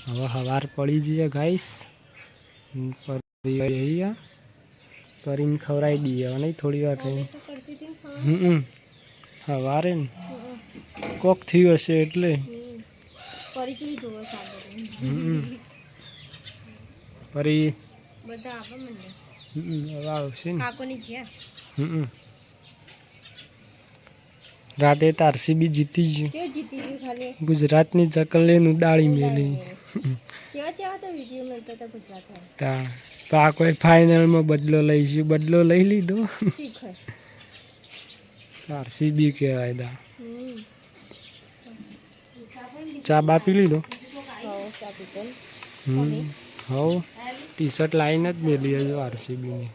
હવે સવાર પડી જઈએ ગાઈસ, કરીને ખવડાવી દઈએ હવે નહીં થોડી વાર રહી. સવારે ને કોક થયું હશે એટલે ફરી હવે આવશે ને. રાતે આરસીબી જીતી ગયું. ગુજરાતની ચકલીને ઉડાડી મેલી. તો આ કોઈ ફાઇનલમાં બદલો લઈશું, બદલો લઈ લીધો. આરસીબી કહેવાય દા. ચા બા પી લીધો. હવ ટી શર્ટ લાવીને જ મેલી હજુ આરસીબીની.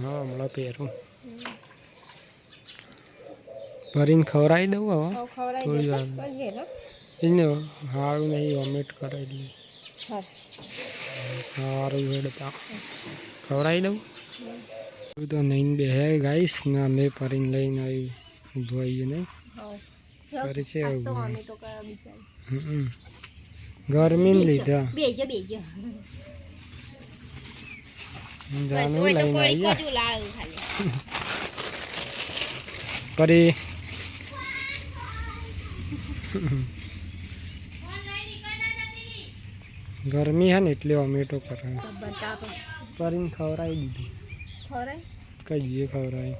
હા હમણાં પહેરું. ભરીને ખવડાવી દઉં હવે થોડી વાર. એને સારું નહીં વોમિટ કરાવી દઈએ. સારું હેડતા ખવડાવી દઉં તો નહીં બેહે ગાઈસ ને અમે ફરીને લઈને આવી ઊભો આવીએ નહીં ફરી છે. ગરમી ને લીધા જાનું લઈને ફરી ગરમી હે ને એટલે વોમિટો કરે. કરીને ખવડાવી દીધું. કહીએ ખવડાવી.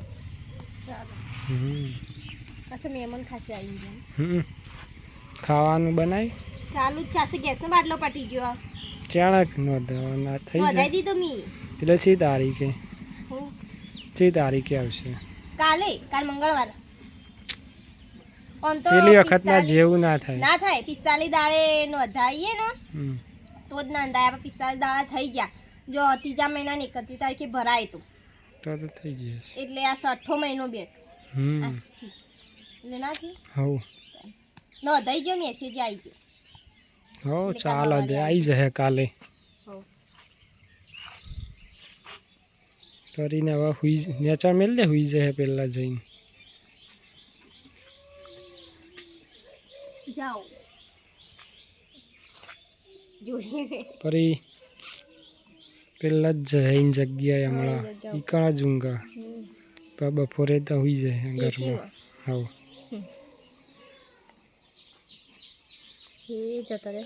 ખાવાનું બનાવી ચાલુ જ છે. ગેસનો બાટલો પટી ગયો. ચાણક ના થઈ જાય એટલે છે તારીખે. છે તારીખે આવશે. કાલ મંગળવાર. પેલી વખત ના જેવું ના થાય. 45 દાડે નોંધાઈએ ને તો જ ના નોંધાય. 45 દાડા થઈ ગયા. જો ત્રીજા મહિનાની 31 તારીખે ભરાય તો થઈ જશે. એટલે આ 6થો મહિનો બેઠ એટલે ના થયું. નોંધાઈ ગયો, મેસેજ આવી ગયો. ચાલો દે આવી જશે કાલે. કરીને હવે હુઈ નેચા મેલ દે હુઈ જશે પેલા જઈને. જાઓ ફરી પેલા જ જઈને જગ્યાએ હમણાં ઈકણા જ ઊંઘા. બપોરે તો હુઈ જાય ઘરમાં. હા જતો રહે.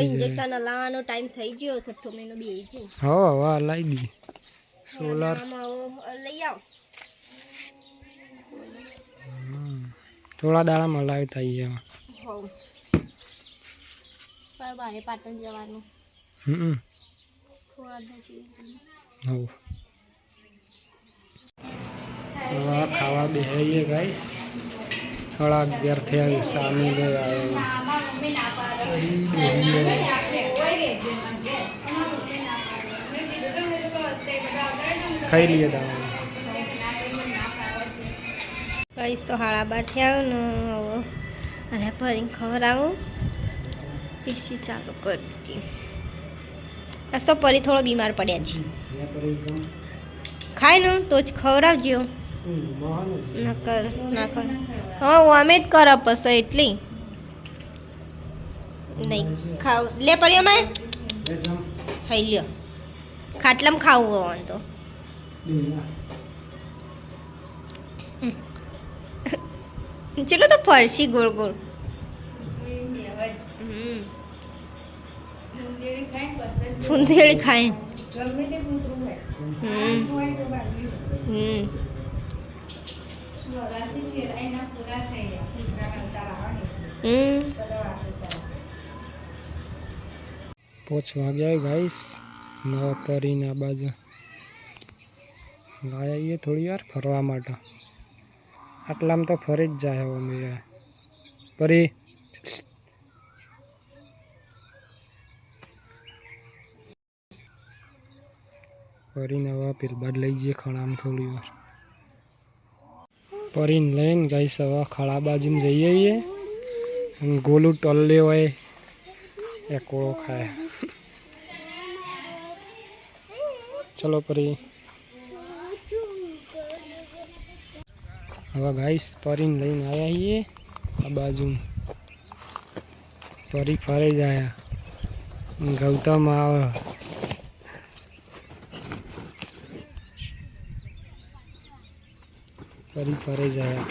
ઇન્જેક્શન લાવવાનો ટાઈમ થઈ ગયો. 6થો મહિનો બેહી ગયો. હા લાવી દી. સોલાર લઈ આવ. થોડા દાડામાં લાવી થઈ ગયા. બારે પાટણ જવાનું. ખાવા બેસીએ ગાઈસ. 11:30 થયા. સામે લઈ આવ્યો. ખાઈ લઈએ દાવા. કહીશ તો 12:30 થયા ને અને ફરીને ખવડાવું. એસી ચાલુ કરી દીધી. આજ તો પરી થોડો બીમાર પડ્યા છે. ખાય ને તો જ ખવડાવજો. ના કર હા વોમિટ કરે પછી એટલી નહીં ખાવ. લે પડ્યો મેં ખાઈ લ્યો. ખાટલામાં ખાવું હોવાનું તો ચલો તો ફરસી ગોળ ગોળ. ફૂંદેડી ખાય. પોચ વાગ્યા ગાઈસ. નવા કરીને આ બાજુ લાવીએ થોડી વાર ફરવા માટે. આટલામાં તો ફરી જ જાય અમે ફરી. ફરીને હવે પેલ બાદ લઈ જઈએ ખણામાં થોડી વાર. ફરીને લઈને ગાઈસ હવે ખળા બાજુમાં જઈએ. ગોલું ટલ્લે હોય એ કોળો ખાય. ચલો ફરી હવે ગાઈસ પરીને લઈને આવ્યા છીએ આ બાજુ પરી ફરે જાય ગૌતમ આવે પરી ફરે જાય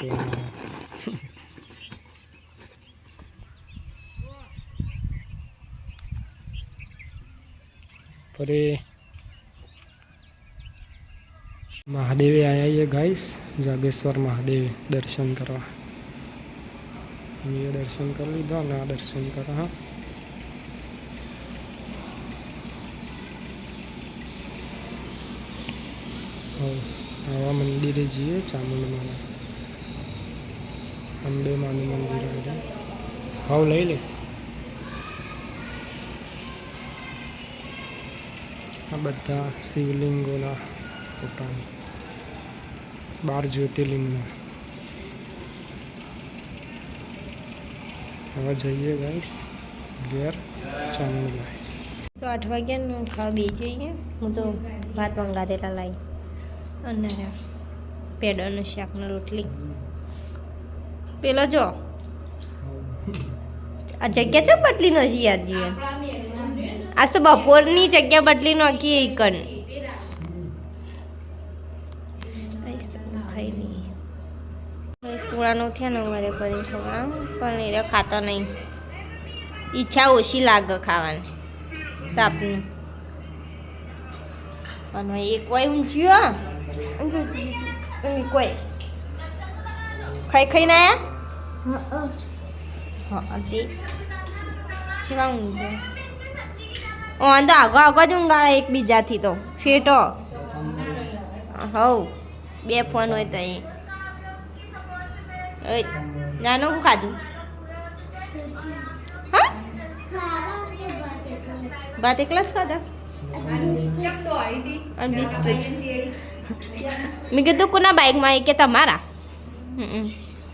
પરે મહાદેવે આવ્યા છીએ ગાઈસ જાગેશ્વર મહાદેવ દર્શન કરવા મેં દર્શન કરી લીધા અને આ દર્શન કરવા હા આવા મંદિરે જઈએ ચામુંડમાના અંબે માનું મંદિર હાવ લઈ લે આ બધા શિવલિંગોના ફોટા 12 જ્યોતિર્લિંગના હવે જઈએ ગાઈસ ઘેર ચામુંડમાં 8 વાગ્યાનું ખાવા બેસી જઈએ હું તો ભાત વંગારેલા લાવી અને પેડાનું શાકને રોટલી પેલો જો આ જગ્યા છે બદલી નથી યાદ જીવન આજ તો બપોરની જગ્યા બદલી નાખી એકન ખાઈ લઈએ બસ પૂળાનું થયા ને મારે પરી છોકરા પણ એ ખાતા નહીં ઈચ્છા ઓછી લાગે ખાવાની તાપનું અને એક કોઈ ઊંચ્યું કોઈ ખાઈને આયા હા તે કેવા ઊંઘ તો આગો જ ઊંઘાડે એકબીજાથી તો શેટો હવ 2 ફોન હોય તો એ નાનો શું ખાધું હા ભાત એકલા જ ખાધા અને બિસ્કિટ મેં કીધું કોના બાઇકમાં એ કે તમારા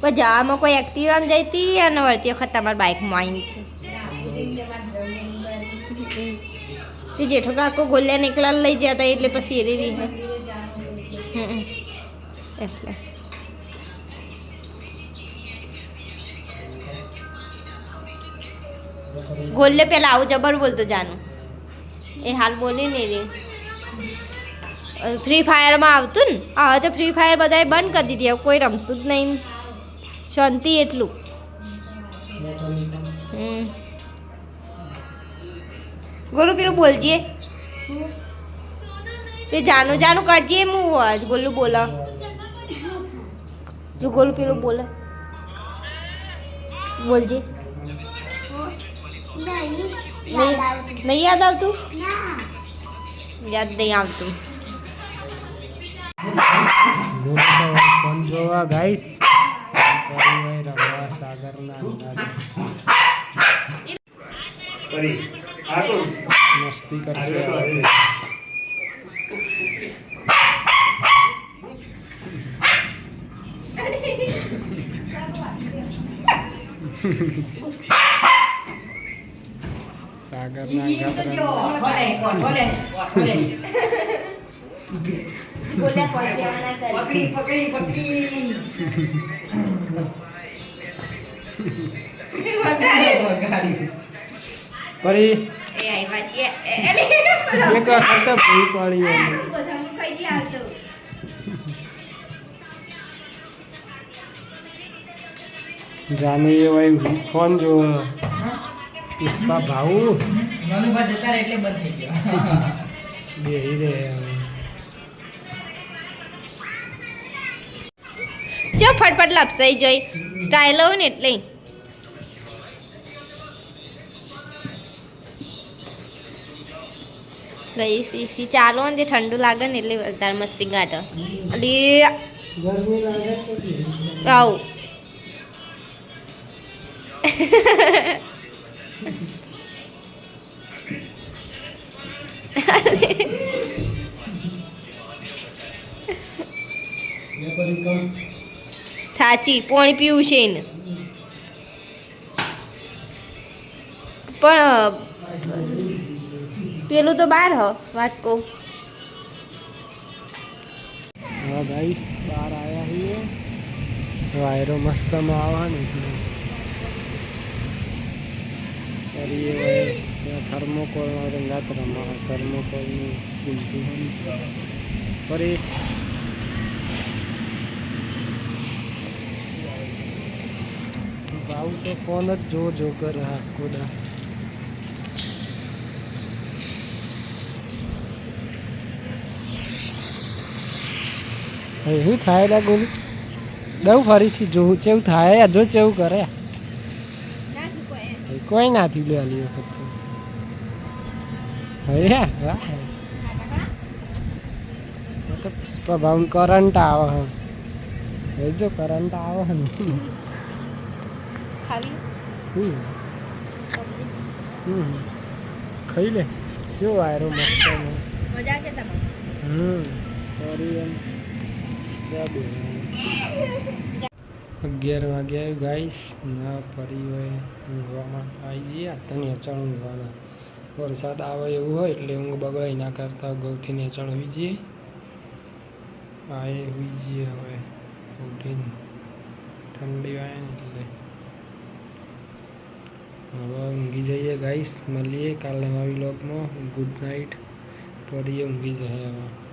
કોઈ જવામાં કોઈ એક્ટિવામાં જઈતી અને વળતી વખત તમારા બાઇકમાં આવીને તે જેઠો કાકો ગોલ્યાને એકલા લઈ જતા એટલે પછી એ રહી એટલે ગોલ્લે પેલા આવું જબર બોલતો જાનું એ હાલ બોલી ને રે ફ્રી ફાયરમાં આવતું ને હવે તો ફ્રી ફાયર બધાએ બંધ કરી દીધી હવે કોઈ રમતું જ નહીં શાંતિ એટલું ગોલું પેલું બોલજે તે જાનું જાનું કરજે હું ગોલું બોલો જો ગોલું પેલું બોલે બોલજે નહીં યાદ આવતું યાદ નહીં આવતું ફોન જોવા ગાઈસ સાગરના મસ્તી કરશે સાગરના પરી એક વખત ભૂલ પડી જાને એ ભાઈ ફોન જો પુષ્પા ભાઉ બેહી રે જો ફટફટ લપસાઈ જઈ સ્ટાઇલ હોય ને એટલે સી ચાલો ને ઠંડુ લાગે ને એટલે વધારે મસ્તી ગાંઠો આવું સાચી પાણી પીવું છે ને પણ પેલું તો બહાર હ વાટકો હા ગાઈસ બહાર આવ્યા છીએ વાયરો મસ્તમાં આવે ને એટલે ફરી હવે ત્યાં થર્મોકોલનો રંગાત રમવા થર્મોકોલનું કુલતું ફરી ભાવ તો ફોન જ જો કરે આખો દા શું થાય લા ગોલું દઉં ફરીથી જોવું ચેવું થાય જો ચેવું કરે કોઈ નાથી લે આલી વખત હવે તો પ્રભાવ કરંટ આવે હવે જો કરંટ આવે ને ખાઈ લે જો વાયરો મસ્ત મજા છે તમારે ફરી એમ 11 વાગ્યા ગાઈસ ના ફરી હોય ઊંઘવા માટે આવી જઈએ આ તો નેચાણ ઊંઘવાના વરસાદ આવે એવું હોય એટલે ઊંઘ બગડાઈ ના કરતા અગાઉથી નેચાણ હોઈ જઈએ આએ હોઈ જઈએ હવે ઉઠીને ઠંડી આવે ને એટલે હવે ઊંઘી જઈએ ગાઈસ મળીએ કાલે નવા વ્લોગમાં ગુડ નાઇટ ફરી ઊંઘી જઈએ હવે